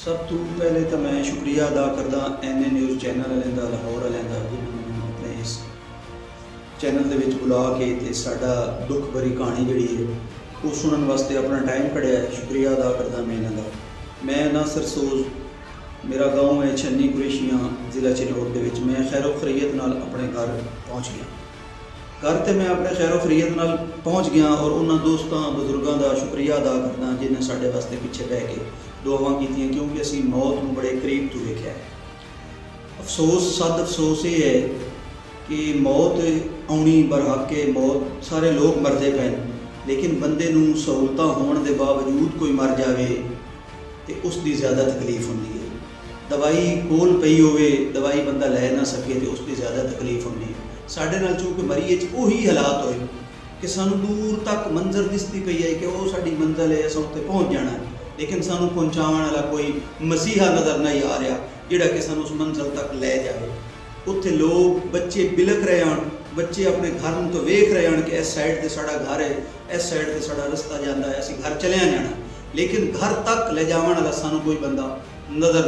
ਸਭ ਤੋਂ ਪਹਿਲੇ ਤਾਂ ਮੈਂ ਸ਼ੁਕਰੀਆ ਅਦਾ ਕਰਦਾ ਐਨ ਨਿਊਜ਼ ਚੈਨਲ ਵਾਲਿਆਂ ਦਾ, ਲਾਹੌਰ ਵਾਲਿਆਂ ਦਾ, ਜਿਨ੍ਹਾਂ ਨੇ ਮੈਨੂੰ ਆਪਣੇ ਇਸ ਚੈਨਲ ਦੇ ਵਿੱਚ ਬੁਲਾ ਕੇ ਤੇ ਸਾਡਾ ਦੁੱਖ ਭਰੀ ਕਹਾਣੀ ਜਿਹੜੀ ਹੈ ਉਹ ਸੁਣਨ ਵਾਸਤੇ ਆਪਣਾ ਟਾਈਮ ਕੱਢਿਆ ਹੈ। ਸ਼ੁਕਰੀਆ ਅਦਾ ਕਰਦਾ ਮੈਂ ਇਹਨਾਂ ਦਾ। ਮੈਂ ਨਾਸਰ ਸੋਜ਼, ਮੇਰਾ گاؤں ਹੈ ਛੰਨੀ ਕੁਰੇਸ਼ੀਆਂ, ਜ਼ਿਲ੍ਹਾ ਚਨੌਰ ਦੇ ਵਿੱਚ। ਮੈਂ ਖੈਰੋ ਖਰੀਅਤ ਨਾਲ ਆਪਣੇ ਘਰ ਪਹੁੰਚ ਗਿਆ। ਘਰ ਤੇ ਮੈਂ ਆਪਣੇ ਖੈਰੋ ਖਰੀਅਤ ਨਾਲ ਪਹੁੰਚ ਗਿਆ ਔਰ ਉਹਨਾਂ ਦੋਸਤਾਂ ਬਜ਼ੁਰਗਾਂ ਦਾ ਸ਼ੁਕਰੀਆ ਅਦਾ ਕਰਦਾ ਜਿਨ੍ਹਾਂ ਸਾਡੇ ਵਾਸਤੇ ਪਿੱਛੇ ਬਹਿ ਕੇ ਦੁਆਵਾਂ ਕੀਤੀਆਂ, ਕਿਉਂਕਿ ਅਸੀਂ ਮੌਤ ਨੂੰ ਬੜੇ ਕਰੀਬ ਤੋਂ ਵੇਖਿਆ ਹੈ। ਸਦ ਅਫਸੋਸ ਇਹ ਹੈ ਕਿ ਮੌਤ ਆਉਣੀ ਬਰਹੱਕ ਹੈ, ਮੌਤ ਸਾਰੇ ਲੋਕ ਮਰਦੇ ਪਏ, ਲੇਕਿਨ ਬੰਦੇ ਨੂੰ ਸਹੂਲਤਾਂ ਹੋਣ ਦੇ ਬਾਵਜੂਦ ਕੋਈ ਮਰ ਜਾਵੇ ਤੇ ਉਸ ਦੀ ਜ਼ਿਆਦਾ ਤਕਲੀਫ ਹੁੰਦੀ ਹੈ। ਦਵਾਈ ਕੋਲ ਪਈ ਹੋਵੇ, ਦਵਾਈ ਬੰਦਾ ਲੈ ਨਾ ਸਕੇ ਤੇ ਉਸ ਦੀ ਜ਼ਿਆਦਾ ਤਕਲੀਫ ਹੁੰਦੀ ਹੈ। ਸਾਡੇ ਨਾਲ ਚੂੰਕਿ ਮਰੀਏ 'ਚ ਉਹੀ ਹਾਲਾਤ ਹੋਏ ਕਿ ਸਾਨੂੰ ਦੂਰ ਤੱਕ ਮੰਜ਼ਰ ਦਿਸਦੀ ਪਈ ਹੈ ਕਿ ਉਹ ਸਾਡੀ ਮੰਜ਼ਿਲ ਹੈ, ਅਸੀਂ ਉੱਥੇ ਪਹੁੰਚ ਜਾਣਾ, ਲੇਕਿਨ ਸਾਨੂੰ ਪਹੁੰਚਾਉਣ ਵਾਲਾ ਕੋਈ ਮਸੀਹਾ ਨਜ਼ਰ ਨਹੀਂ ਆ ਰਿਹਾ ਜਿਹੜਾ ਕਿ ਸਾਨੂੰ ਉਸ ਮੰਜ਼ਿਲ ਤੱਕ ਲੈ ਜਾਵੇ। ਉੱਥੇ ਲੋਕ, ਬੱਚੇ ਬਿਲਕ ਰਹੇ ਹਨ, ਬੱਚੇ ਆਪਣੇ ਘਰ ਨੂੰ ਤਾਂ ਵੇਖ ਰਹੇ ਹਨ ਕਿ ਇਸ ਸਾਈਡ 'ਤੇ ਸਾਡਾ ਘਰ ਹੈ, ਇਸ ਸਾਈਡ 'ਤੇ ਸਾਡਾ ਰਸਤਾ ਜਾਂਦਾ ਹੈ, ਅਸੀਂ ਘਰ ਚਲਿਆ ਜਾਣਾ, ਲੇਕਿਨ ਘਰ ਤੱਕ ਲੈ ਜਾਵਣ ਵਾਲਾ ਸਾਨੂੰ ਕੋਈ ਬੰਦਾ ਨਜ਼ਰ।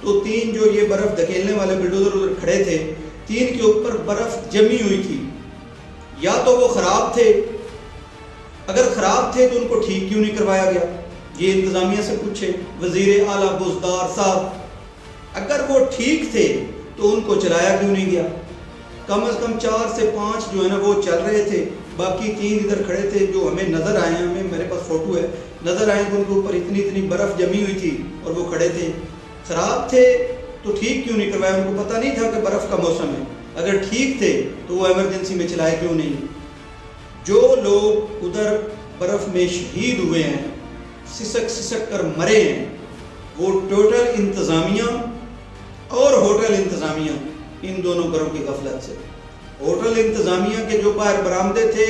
تو 3 جو یہ برف دھکیلنے والے بلڈوزر ادھر کھڑے تھے، 3 کے اوپر برف جمی ہوئی تھی. یا تو وہ خراب تھے، اگر خراب تھے تو ان کو ٹھیک کیوں نہیں کروایا گیا؟ یہ انتظامیہ سے پوچھے. وزیر اعلیٰ بزدار صاحب، اگر وہ ٹھیک تھے تو ان کو چلایا کیوں نہیں گیا؟ کم از کم 4 سے 5 جو ہے نا وہ چل رہے تھے، باقی 3 ادھر کھڑے تھے جو ہمیں نظر آئے ہیں. ہمیں میرے پاس فوٹو ہے، نظر آئے کہ ان کے اوپر اتنی برف جمی ہوئی تھی اور وہ کھڑے تھے. خراب تھے تو ٹھیک کیوں نہیں کروایا؟ ان کو پتہ نہیں تھا کہ برف کا موسم ہے. اگر ٹھیک تھے تو وہ ایمرجنسی میں چلائے کیوں نہیں؟ جو لوگ ادھر برف میں شہید ہوئے ہیں، سسک کر مرے ہیں، وہ ٹوٹل انتظامیہ اور ہوٹل انتظامیہ، ان دونوں گھروں کی غفلت سے. ہوٹل انتظامیہ کے جو باہر برآمدے تھے،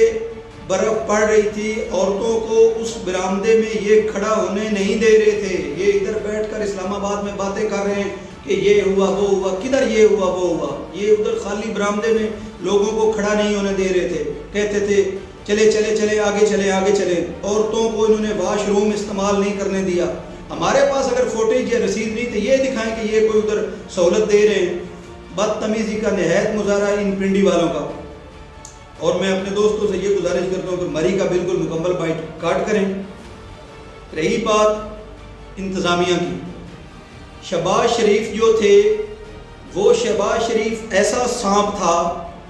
برف پڑ رہی تھی، عورتوں کو اس برآمدے میں یہ کھڑا ہونے نہیں دے رہے تھے. یہ ادھر بیٹھ کر اسلام آباد میں باتیں کر رہے ہیں کہ یہ ہوا وہ ہوا. کدھر یہ ہوا وہ ہوا؟ یہ ادھر خالی برآمدے میں لوگوں کو کھڑا نہیں ہونے دے رہے تھے. کہتے تھے چلے آگے چلے. عورتوں کو انہوں نے واش روم استعمال نہیں کرنے دیا. ہمارے پاس اگر فوٹیج یا رسید نہیں تو یہ دکھائیں کہ یہ کوئی ادھر سہولت دے رہے ہیں. بدتمیزی کا نہایت مظاہرہ ان پنڈی والوں کا. اور میں اپنے دوستوں سے یہ گزارش کرتا ہوں کہ مری کا بالکل مکمل بائٹ کاٹ کریں. رہی بات انتظامیہ کی، شہباز شریف جو تھے، وہ شہباز شریف ایسا سانپ تھا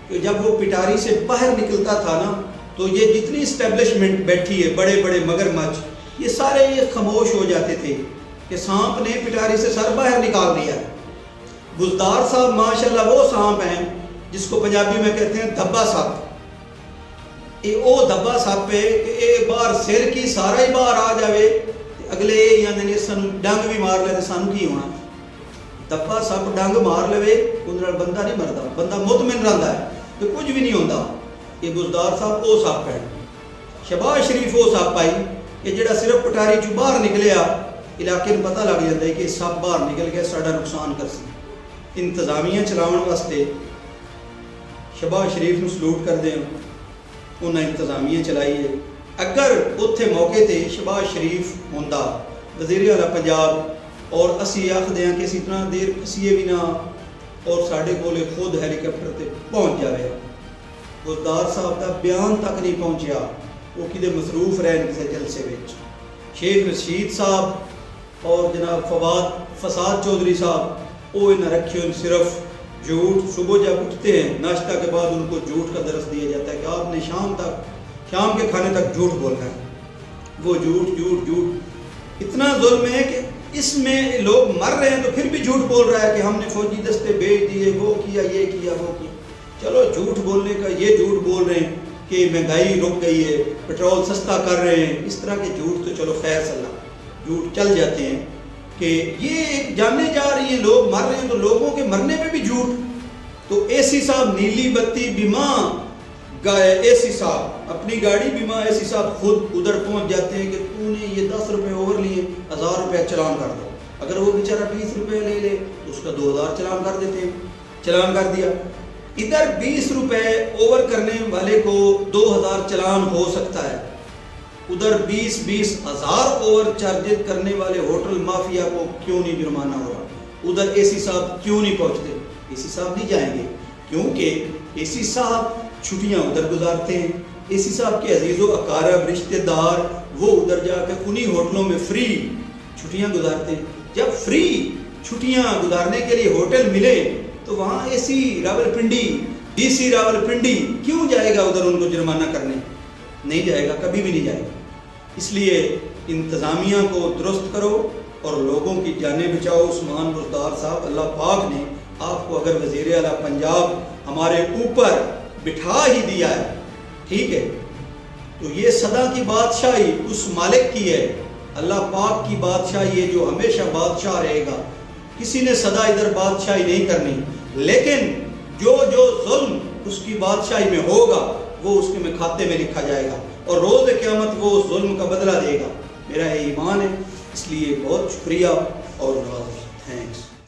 کہ جب وہ پٹاری سے باہر نکلتا تھا نا تو یہ جتنی اسٹیبلشمنٹ بیٹھی ہے، بڑے بڑے مگرمچھ، یہ سارے یہ خاموش ہو جاتے تھے کہ سانپ نے پٹاری سے سر باہر نکال دیا. بزدار صاحب ماشاءاللہ وہ سانپ ہیں جس کو پنجابی میں کہتے ہیں دھبا سانپ. او دھبا سانپ ہے کہ ایک بار سر کی سارا ہی باہر آ جاوے، اگلے یعنی سانو ڈنگ بھی مار لے تو سانو کی ہونا؟ دھبا سانپ ڈنگ مار لے اندر بندہ نہیں مردا، بندہ مطمئن رہتا ہے تو کچھ بھی نہیں ہوتا. یہ بزدار صاحب وہ سانپ ہے. شہباز شریف وہ سانپ آئی کہ جڑا صرف پٹاری چو باہر نکلیا، علاقے میں پتہ لگ جاتا ہے کہ سب باہر نکل گیا، ساڈا نقصان کر سی. انتظامیہ چلاون واسطے شہباز شریف نو سلوٹ کر دیں، انہیں انتظامیہ چلائی ہے. اگر اتھے موقع تے شہباز شریف ہوندا وزیر اعلیٰ پنجاب اور اسی آخدے ہیں کہ اسی اتنا دیر کسیے بھی نہ اور ساڈے کولے خود ہیلی کاپٹر تے پہنچ جاوے. بزدار صاحب دا بیان تک نہیں پہنچیا، وہ کدے مصروف رہن کسے جلسے وچ. شیخ رشید صاحب اور جناب فساد چودھری صاحب، وہ انہیں رکھے ان صرف جھوٹ. صبح جب اٹھتے ہیں ناشتہ کے بعد ان کو جھوٹ کا درس دیا جاتا ہے کہ آپ نے شام کے کھانے تک جھوٹ بولنا ہے. وہ جھوٹ اتنا ظلم ہے کہ اس میں لوگ مر رہے ہیں تو پھر بھی جھوٹ بول رہا ہے کہ ہم نے فوجی دستے بھیج دیے، وہ کیا، یہ کیا، وہ کیا. چلو جھوٹ بولنے کا یہ جھوٹ بول رہے ہیں کہ مہنگائی رک گئی ہے، پیٹرول سستا کر رہے ہیں، اس طرح کے جھوٹ تو چلو خیر صلاح جھوٹ چل جاتے ہیں کہ یہ ایک جانے جا رہی ہیں، لوگ مر رہے ہیں تو لوگوں کے مرنے پہ بھی جھوٹ. تو اے سی صاحب نیلی بتی بیمہ اے سی صاحب اپنی گاڑی بیمہ اے سی صاحب خود ادھر پہنچ جاتے ہیں کہ تو نے یہ 10 روپے اوور لیے، 1000 روپے چلان کر دو. اگر وہ بیچارہ 20 روپے لے لے تو اس کا 2000 چلان کر دیتے ہیں. چلان کر دیا. ادھر 20 روپے اوور کرنے والے کو 2000 چلان ہو سکتا ہے، ادھر 20 ہزار اوور چارجز کرنے والے ہوٹل مافیا کو کیوں نہیں جرمانہ ہو رہا؟ ادھر اے سی صاحب کیوں نہیں پہنچتے؟ اے سی صاحب نہیں جائیں گے کیونکہ اے سی صاحب چھٹیاں ادھر گزارتے ہیں. اے سی صاحب کے عزیز و اقارب رشتہ دار وہ ادھر جا کے انہی ہوٹلوں میں فری چھٹیاں گزارتے ہیں. جب فری چھٹیاں گزارنے کے لیے ہوٹل ملے تو وہاں اے سی راولپنڈی ڈی سی راولپنڈی کیوں جائے گا ادھر ان کو جرمانہ کرنے؟ نہیں جائے گا، کبھی بھی نہیں جائے گا. اس لیے انتظامیہ کو درست کرو اور لوگوں کی جانیں بچاؤ. عثمان بزدار صاحب، اللہ پاک نے آپ کو اگر وزیر اعلیٰ پنجاب ہمارے اوپر بٹھا ہی دیا ہے، ٹھیک ہے، تو یہ صدا کی بادشاہی اس مالک کی ہے. اللہ پاک کی بادشاہی ہے جو ہمیشہ بادشاہ رہے گا. کسی نے صدا ادھر بادشاہی نہیں کرنی، لیکن جو ظلم اس کی بادشاہی میں ہوگا وہ اس کے میں کھاتے میں لکھا جائے گا اور روز قیامت وہ ظلم کا بدلہ دے گا. میرا یہ ایمان ہے، اس لیے بہت شکریہ اور